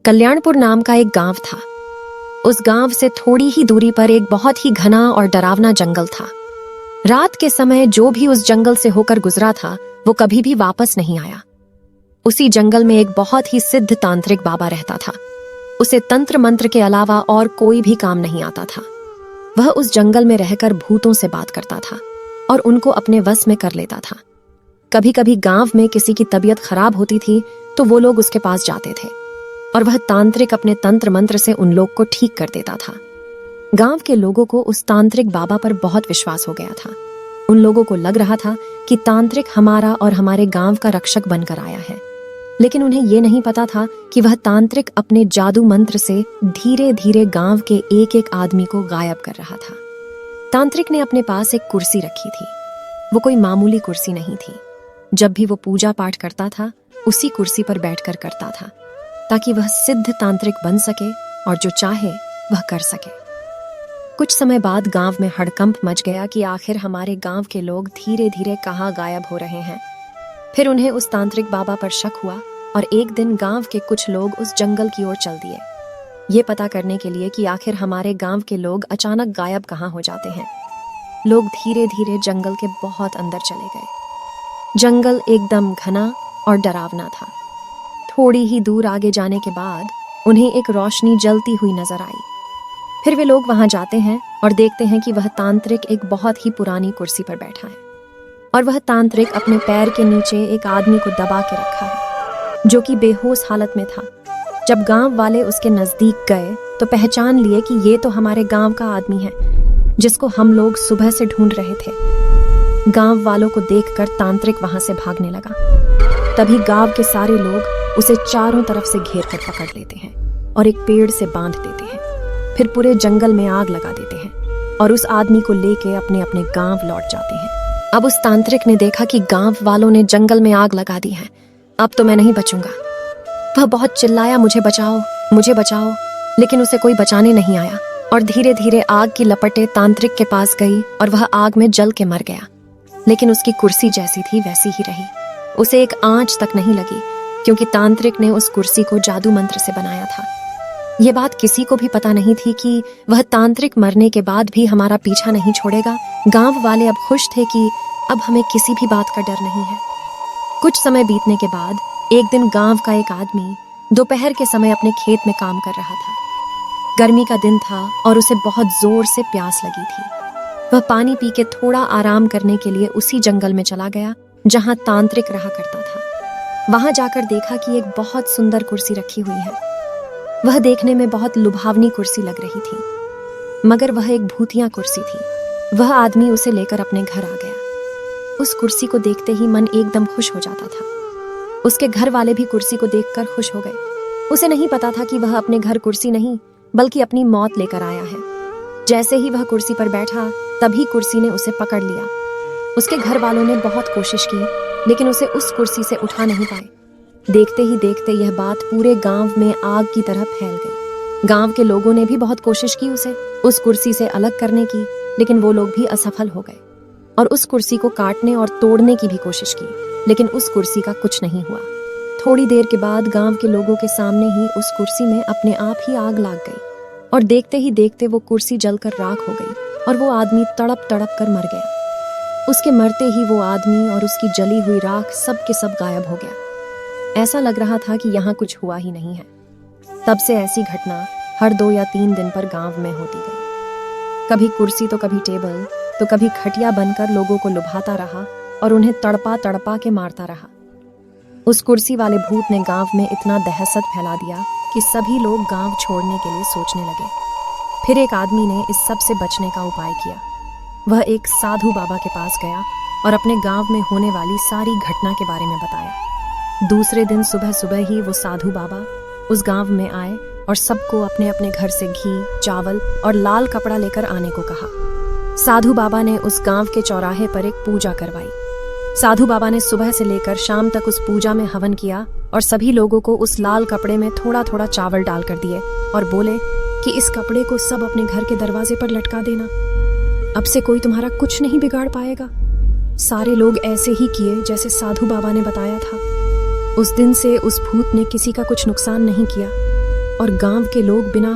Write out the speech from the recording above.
कल्याणपुर नाम का एक गांव था। उस गांव से थोड़ी ही दूरी पर एक बहुत ही घना और डरावना जंगल था। रात के समय जो भी उस जंगल से होकर गुजरा था वो कभी भी वापस नहीं आया। उसी जंगल में एक बहुत ही सिद्ध तांत्रिक बाबा रहता था। उसे तंत्र मंत्र के अलावा और कोई भी काम नहीं आता था। वह उस जंगल में रहकर भूतों से बात करता था और उनको अपने वश में कर लेता था। कभी कभी गांव में किसी की तबीयत खराब होती थी तो वो लोग उसके पास जाते थे और वह तांत्रिक अपने तंत्र मंत्र से उन लोग को ठीक कर देता था। गांव के लोगों को उस तांत्रिक बाबा पर बहुत विश्वास हो गया था। उन लोगों को लग रहा था कि तांत्रिक हमारा और हमारे गांव का रक्षक बनकर आया है, लेकिन उन्हें ये नहीं पता था कि वह तांत्रिक अपने जादू मंत्र से धीरे धीरे गांव के एक एक आदमी को गायब कर रहा था। तांत्रिक ने अपने पास एक कुर्सी रखी थी। वो कोई मामूली कुर्सी नहीं थी। जब भी वो पूजा पाठ करता था उसी कुर्सी पर बैठकर करता था, ताकि वह सिद्ध तांत्रिक बन सके और जो चाहे वह कर सके। कुछ समय बाद गांव में हड़कंप मच गया कि आखिर हमारे गांव के लोग धीरे धीरे कहाँ गायब हो रहे हैं। फिर उन्हें उस तांत्रिक बाबा पर शक हुआ और एक दिन गांव के कुछ लोग उस जंगल की ओर चल दिए, ये पता करने के लिए कि आखिर हमारे गांव के लोग अचानक गायब कहाँ हो जाते हैं। लोग धीरे धीरे जंगल के बहुत अंदर चले गए। जंगल एकदम घना और डरावना था। थोड़ी ही दूर आगे जाने के बाद उन्हें एक रोशनी जलती हुई नजर आई। फिर वे लोग वहां जाते हैं और देखते हैं कि वह तांत्रिक एक बहुत ही पुरानी कुर्सी पर बैठा है और वह तांत्रिक अपने पैर के नीचे एक आदमी को दबा के रखा है जो कि बेहोश हालत में था। जब गांव वाले उसके नजदीक गए तो पहचान लिए कि ये तो हमारे गांव का आदमी है जिसको हम लोग सुबह से ढूंढ रहे थे। गांव वालों को देखकर तांत्रिक वहां से भागने लगा। तभी गांव के सारे लोग उसे चारों तरफ से घेर कर पकड़ लेते हैं और एक पेड़ से बांध देते हैं। फिर पूरे जंगल में आग लगा देते हैं और उस आदमी को लेके अपने अपने गांव लौट जाते हैं। अब उस तांत्रिक ने देखा कि गांव वालों ने जंगल में आग लगा दी है, अब तो मैं नहीं बचूंगा। वह बहुत चिल्लाया, मुझे बचाओ, मुझे बचाओ, लेकिन उसे कोई बचाने नहीं आया और धीरे धीरे आग की लपटें तांत्रिक के पास गई और वह आग में जल के मर गया। लेकिन उसकी कुर्सी जैसी थी वैसी ही रही। उसे एक आंच तक नहीं लगी क्योंकि तांत्रिक ने उस कुर्सी को जादू मंत्र से बनाया था। ये बात किसी को भी पता नहीं थी कि वह तांत्रिक मरने के बाद भी हमारा पीछा नहीं छोड़ेगा। गांव वाले अब खुश थे कि अब हमें किसी भी बात का डर नहीं है। कुछ समय बीतने के बाद एक दिन गांव का एक आदमी दोपहर के समय अपने खेत में काम कर रहा था। गर्मी का दिन था और उसे बहुत जोर से प्यास लगी थी। वह पानी पी के थोड़ा आराम करने के लिए उसी जंगल में चला गया जहां तांत्रिक रहा करता था। वहां जाकर देखा कि एक बहुत सुंदर कुर्सी रखी हुई है। वह देखने में बहुत लुभावनी कुर्सी लग रही थी, मगर वह एक भूतिया कुर्सी थी। वह आदमी उसे लेकर अपने घर आ गया। उस कुर्सी को देखते ही मन एकदम खुश हो जाता था। उसके घर वाले भी कुर्सी को देखकर खुश हो गए। उसे नहीं पता था कि वह अपने घर कुर्सी नहीं बल्कि अपनी मौत लेकर आया है। जैसे ही वह कुर्सी पर बैठा तभी कुर्सी ने उसे पकड़ लिया। उसके घर वालों ने बहुत कोशिश की लेकिन उसे उस कुर्सी से उठा नहीं पाए। देखते ही देखते यह बात पूरे गांव में आग की तरह फैल गई। गांव के लोगों ने भी बहुत कोशिश की उसे उस कुर्सी से अलग करने की, लेकिन वो लोग भी असफल हो गए और उस कुर्सी को काटने और तोड़ने की भी कोशिश की, लेकिन उस कुर्सी का कुछ नहीं हुआ। थोड़ी देर के बाद गांव के लोगों के सामने ही उस कुर्सी में अपने आप ही आग लग गई और देखते ही देखते वो कुर्सी जलकर राख हो गई और वो आदमी तड़प तड़प कर मर गया। उसके मरते ही वो आदमी और उसकी जली हुई राख सब के सब गायब हो गया। ऐसा लग रहा था कि यहाँ कुछ हुआ ही नहीं है। तब से ऐसी घटना हर 2 या 3 दिन पर गांव में होती गई। कभी कुर्सी तो कभी टेबल तो कभी खटिया बनकर लोगों को लुभाता रहा और उन्हें तड़पा तड़पा के मारता रहा। उस कुर्सी वाले भूत ने गांव में इतना दहशत फैला दिया कि सभी लोग गांव छोड़ने के लिए सोचने लगे। फिर एक आदमी ने इस सब से बचने का उपाय किया। वह एक साधु बाबा के पास गया और अपने गांव में होने वाली सारी घटना के बारे में बताया। दूसरे दिन सुबह सुबह ही वो साधु बाबा उस गांव में आए और सबको अपने अपने घर से घी, चावल और लाल कपड़ा लेकर आने को कहा। साधु बाबा ने उस गांव के चौराहे पर एक पूजा करवाई। साधु बाबा ने सुबह से लेकर शाम तक उस पूजा में हवन किया और सभी लोगों को उस लाल कपड़े में थोड़ा थोड़ा चावल डालकर दिए और बोले कि इस कपड़े को सब अपने घर के दरवाजे पर लटका देना। अब से कोई तुम्हारा कुछ नहीं बिगाड़ पाएगा। सारे लोग ऐसे ही किए जैसे साधु बाबा ने बताया था। उस दिन से उस भूत ने किसी का कुछ नुकसान नहीं किया। और गांव के लोग बिना